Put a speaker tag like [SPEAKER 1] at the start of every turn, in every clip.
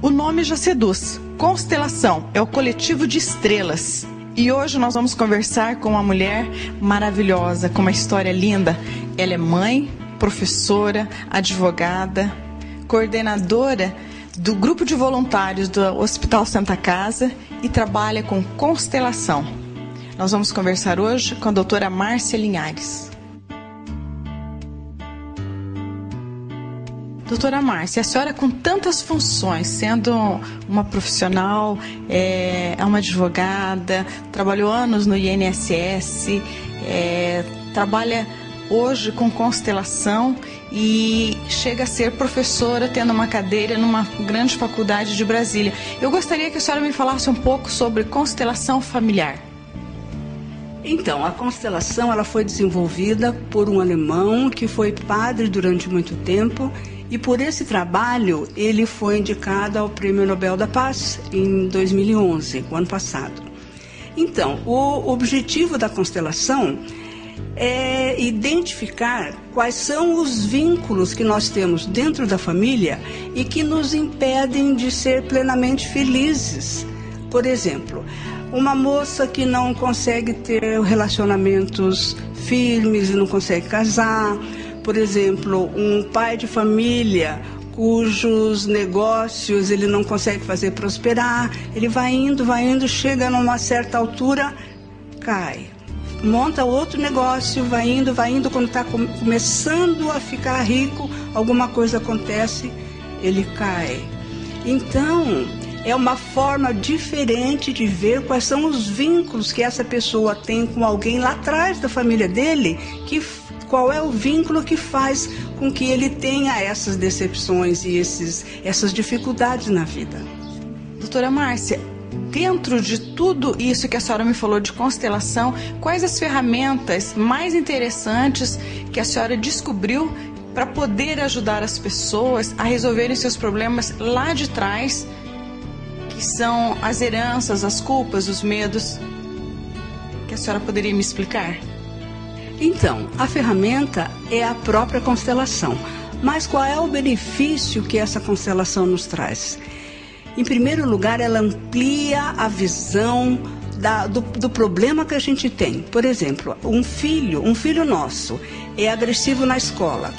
[SPEAKER 1] O nome já seduz. Constelação é o coletivo de estrelas. E hoje nós vamos conversar com uma mulher maravilhosa, com uma história linda. Ela é mãe, professora, advogada, coordenadora do grupo de voluntários do Hospital Santa Casa e trabalha com constelação. Nós vamos conversar hoje com a doutora Márcia Linhares. Doutora Márcia, a senhora com tantas funções, sendo uma profissional, é uma advogada, trabalhou anos no INSS, trabalha hoje com constelação e chega a ser professora, tendo uma cadeira numa grande faculdade de Brasília. Eu gostaria que a senhora me falasse um pouco sobre constelação familiar.
[SPEAKER 2] Então, a constelação ela foi desenvolvida por um alemão que foi padre durante muito tempo e por esse trabalho ele foi indicado ao Prêmio Nobel da Paz em 2011, o ano passado. Então, o objetivo da constelação é identificar quais são os vínculos que nós temos dentro da família e que nos impedem de ser plenamente felizes. Por exemplo, uma moça que não consegue ter relacionamentos firmes e não consegue casar. Por exemplo, um pai de família cujos negócios ele não consegue fazer prosperar. Ele vai indo, chega numa certa altura, cai. Monta outro negócio, vai indo, quando está começando a ficar rico, alguma coisa acontece, ele cai. Então, é uma forma diferente de ver quais são os vínculos que essa pessoa tem com alguém lá atrás da família dele, qual é o vínculo que faz com que ele tenha essas decepções e essas dificuldades na vida.
[SPEAKER 1] Doutora Márcia, dentro de tudo isso que a senhora me falou de constelação, quais as ferramentas mais interessantes que a senhora descobriu para poder ajudar as pessoas a resolverem seus problemas lá de trás, que são as heranças, as culpas, os medos, que a senhora poderia me explicar?
[SPEAKER 2] Então, a ferramenta é a própria constelação. Mas qual é o benefício que essa constelação nos traz? Em primeiro lugar, ela amplia a visão do problema que a gente tem. Por exemplo, um filho nosso é agressivo na escola.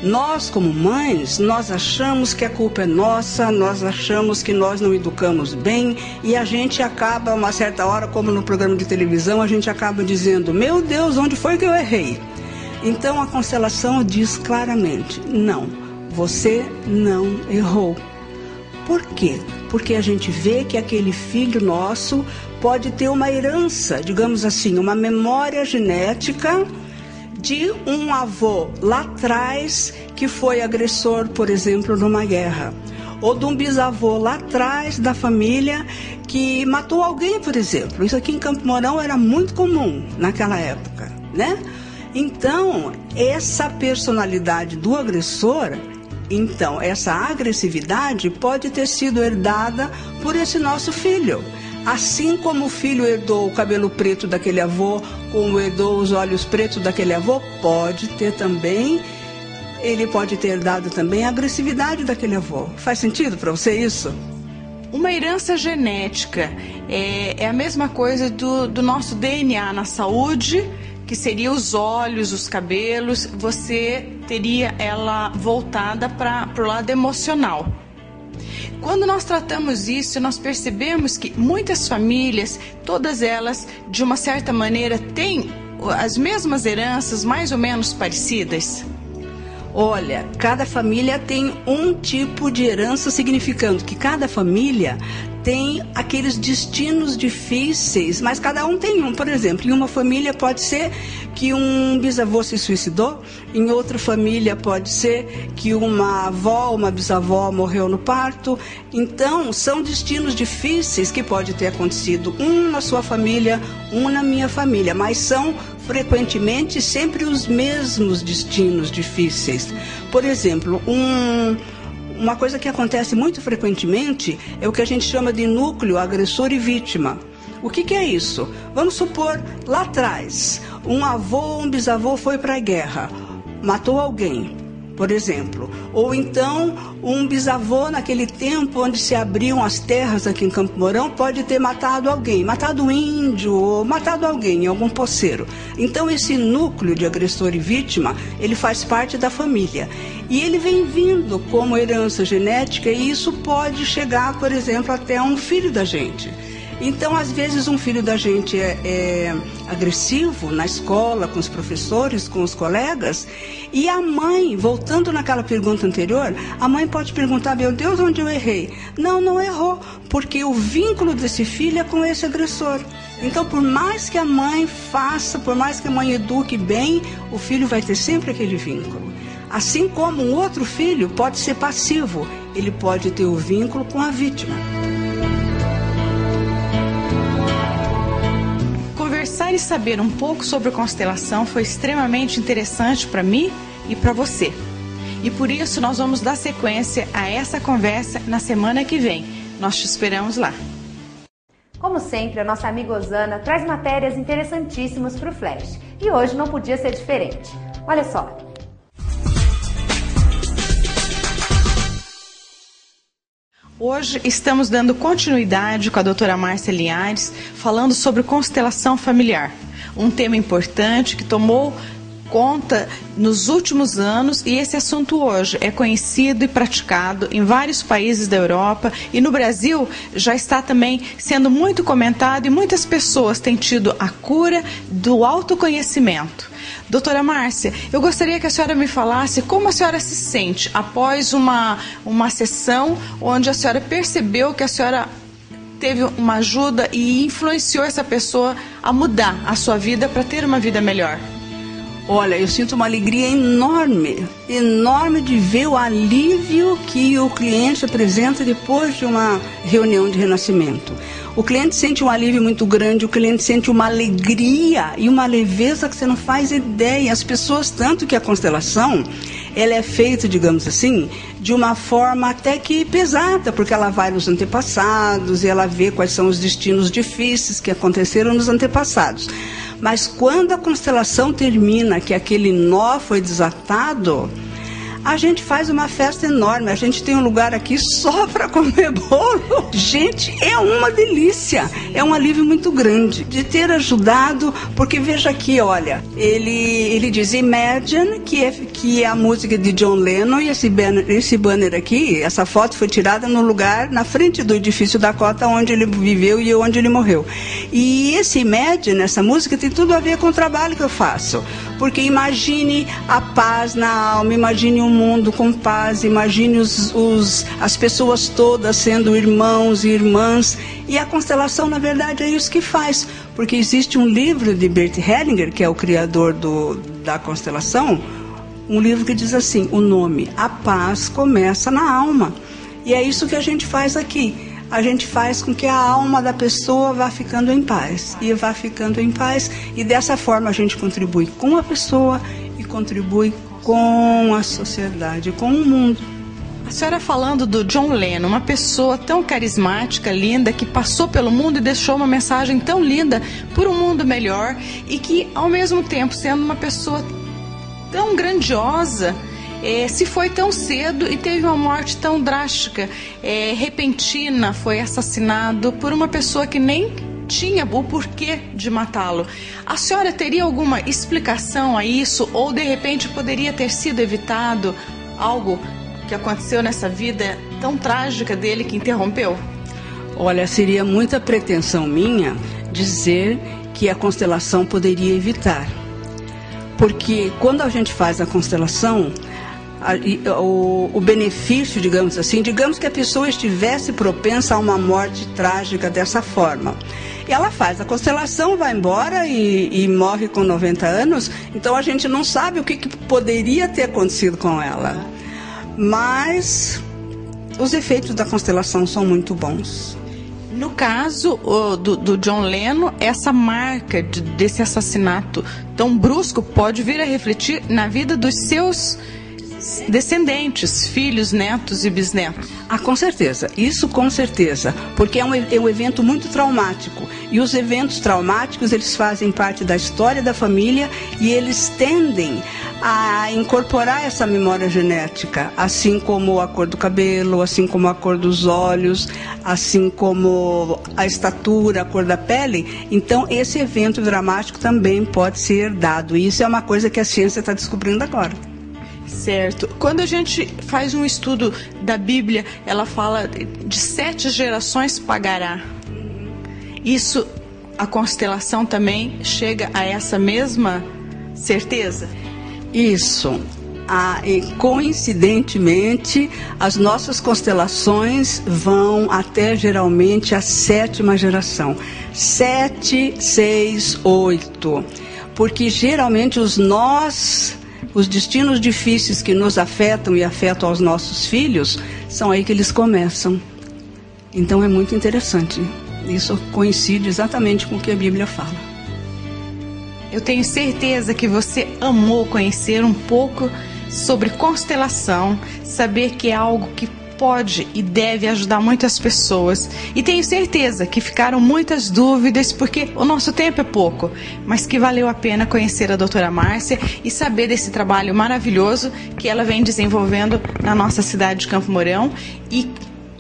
[SPEAKER 2] Nós, como mães, nós achamos que a culpa é nossa, nós achamos que nós não educamos bem e a gente acaba, uma certa hora, como no programa de televisão, a gente acaba dizendo, meu Deus, onde foi que eu errei? Então a constelação diz claramente, não, você não errou. Por quê? Porque a gente vê que aquele filho nosso pode ter uma herança, digamos assim, uma memória genética de um avô lá atrás que foi agressor, por exemplo, numa guerra. Ou de um bisavô lá atrás da família que matou alguém, por exemplo. Isso aqui em Campo Mourão era muito comum naquela época, né? Então, essa personalidade do agressor, então, essa agressividade pode ter sido herdada por esse nosso filho. Assim como o filho herdou o cabelo preto daquele avô, como herdou os olhos pretos daquele avô, ele pode ter herdado também a agressividade daquele avô. Faz sentido para você isso?
[SPEAKER 1] Uma herança genética é a mesma coisa do nosso DNA na saúde, que seria os olhos, os cabelos, você teria ela voltada para o lado emocional. Quando nós tratamos isso, nós percebemos que muitas famílias, todas elas, de uma certa maneira, têm as mesmas heranças, mais ou menos parecidas.
[SPEAKER 2] Olha, cada família tem um tipo de herança, significando que cada família tem aqueles destinos difíceis, mas cada um tem um. Por exemplo, em uma família pode ser que um bisavô se suicidou, em outra família pode ser que uma avó, uma bisavó morreu no parto. Então, são destinos difíceis que pode ter acontecido, um na sua família, um na minha família, mas são frequentemente sempre os mesmos destinos difíceis. Por exemplo, uma coisa que acontece muito frequentemente é o que a gente chama de núcleo agressor e vítima. O que é isso? Vamos supor, lá atrás, um avô ou um bisavô foi para a guerra, matou alguém. por exemplo. Ou então, um bisavô, naquele tempo onde se abriam as terras aqui em Campo Mourão, pode ter matado alguém, matado um índio, ou matado alguém, algum poceiro. Então, esse núcleo de agressor e vítima, ele faz parte da família. E ele vem vindo como herança genética, e isso pode chegar, por exemplo, até um filho da gente. Então, às vezes, um filho da gente é agressivo na escola, com os professores, com os colegas, e a mãe, voltando naquela pergunta anterior, a mãe pode perguntar, meu Deus, onde eu errei? Não, não errou, porque o vínculo desse filho é com esse agressor. Então, por mais que a mãe faça, por mais que a mãe eduque bem, o filho vai ter sempre aquele vínculo. Assim como um outro filho pode ser passivo, ele pode ter o vínculo com a vítima.
[SPEAKER 1] Conversar e saber um pouco sobre constelação foi extremamente interessante para mim e para você. E por isso nós vamos dar sequência a essa conversa na semana que vem. Nós te esperamos lá.
[SPEAKER 3] Como sempre, a nossa amiga Osana traz matérias interessantíssimas para o Flash. E hoje não podia ser diferente. Olha só.
[SPEAKER 1] Hoje estamos dando continuidade com a doutora Márcia Linhares, falando sobre constelação familiar, um tema importante que tomou conta nos últimos anos, e esse assunto hoje é conhecido e praticado em vários países da Europa, e no Brasil já está também sendo muito comentado, e muitas pessoas têm tido a cura do autoconhecimento. Doutora Márcia, eu gostaria que a senhora me falasse como a senhora se sente após uma sessão onde a senhora percebeu que a senhora teve uma ajuda e influenciou essa pessoa a mudar a sua vida para ter uma vida melhor.
[SPEAKER 2] Olha, eu sinto uma alegria enorme, enorme de ver o alívio que o cliente apresenta depois de uma reunião de renascimento. O cliente sente um alívio muito grande, o cliente sente uma alegria e uma leveza que você não faz ideia. As pessoas, tanto que a constelação, ela é feita, digamos assim, de uma forma até que pesada, porque ela vai nos antepassados e ela vê quais são os destinos difíceis que aconteceram nos antepassados. Mas quando a constelação termina, que aquele nó foi desatado, a gente faz uma festa enorme. A gente tem um lugar aqui só para comer bolo. Gente, é uma delícia. É um alívio muito grande de ter ajudado, porque veja aqui, olha, ele diz Imagine, que é a música de John Lennon, e esse banner aqui, essa foto foi tirada no lugar, na frente do edifício Dakota, onde ele viveu e onde ele morreu. E esse Imagine, essa música, tem tudo a ver com o trabalho que eu faço. Porque imagine a paz na alma, imagine um mundo com paz, imagine as pessoas todas sendo irmãos e irmãs. E a constelação, na verdade, é isso que faz. Porque existe um livro de Bert Hellinger, que é o criador da constelação, um livro que diz assim, o nome, a paz começa na alma. E é isso que a gente faz aqui. A gente faz com que a alma da pessoa vá ficando em paz. E vá ficando em paz. E dessa forma a gente contribui com a pessoa e contribui com a sociedade, com o mundo.
[SPEAKER 1] A senhora falando do John Lennon, uma pessoa tão carismática, linda, que passou pelo mundo e deixou uma mensagem tão linda por um mundo melhor, e que, ao mesmo tempo, sendo uma pessoa tão grandiosa, se foi tão cedo e teve uma morte tão drástica, repentina, foi assassinado por uma pessoa que nem tinha o porquê de matá-lo. A senhora teria alguma explicação a isso, ou de repente poderia ter sido evitado algo que aconteceu nessa vida tão trágica dele que interrompeu?
[SPEAKER 2] Olha, seria muita pretensão minha dizer que a constelação poderia evitar. Porque quando a gente faz a constelação, o benefício, digamos assim, digamos que a pessoa estivesse propensa a uma morte trágica dessa forma. E ela faz a constelação, vai embora e morre com 90 anos, então a gente não sabe o que poderia ter acontecido com ela. Mas os efeitos da constelação são muito bons.
[SPEAKER 1] No caso do John Lennon, essa marca desse assassinato tão brusco pode vir a refletir na vida dos seus descendentes, filhos, netos e bisnetos.
[SPEAKER 2] Com certeza, isso com certeza, porque é um evento muito traumático, e os eventos traumáticos, eles fazem parte da história da família, e eles tendem a incorporar essa memória genética, assim como a cor do cabelo, assim como a cor dos olhos, assim como a estatura, a cor da pele. Então, esse evento dramático também pode ser herdado. E isso é uma coisa que a ciência está descobrindo agora.
[SPEAKER 1] Certo. Quando a gente faz um estudo da Bíblia, ela fala de 7 gerações pagará. Isso, a constelação também chega a essa mesma certeza?
[SPEAKER 2] Isso. E coincidentemente, as nossas constelações vão até geralmente a 7ª geração. 7, 6, 8. Porque geralmente os destinos difíceis que nos afetam e afetam aos nossos filhos, são aí que eles começam. Então é muito interessante. Isso coincide exatamente com o que a Bíblia fala.
[SPEAKER 1] Eu tenho certeza que você amou conhecer um pouco sobre constelação, saber que é algo que pode e deve ajudar muitas pessoas. E tenho certeza que ficaram muitas dúvidas, porque o nosso tempo é pouco, mas que valeu a pena conhecer a doutora Márcia e saber desse trabalho maravilhoso que ela vem desenvolvendo na nossa cidade de Campo Mourão e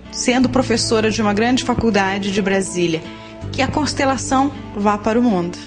[SPEAKER 1] sendo professora de uma grande faculdade de Brasília. Que a constelação vá para o mundo.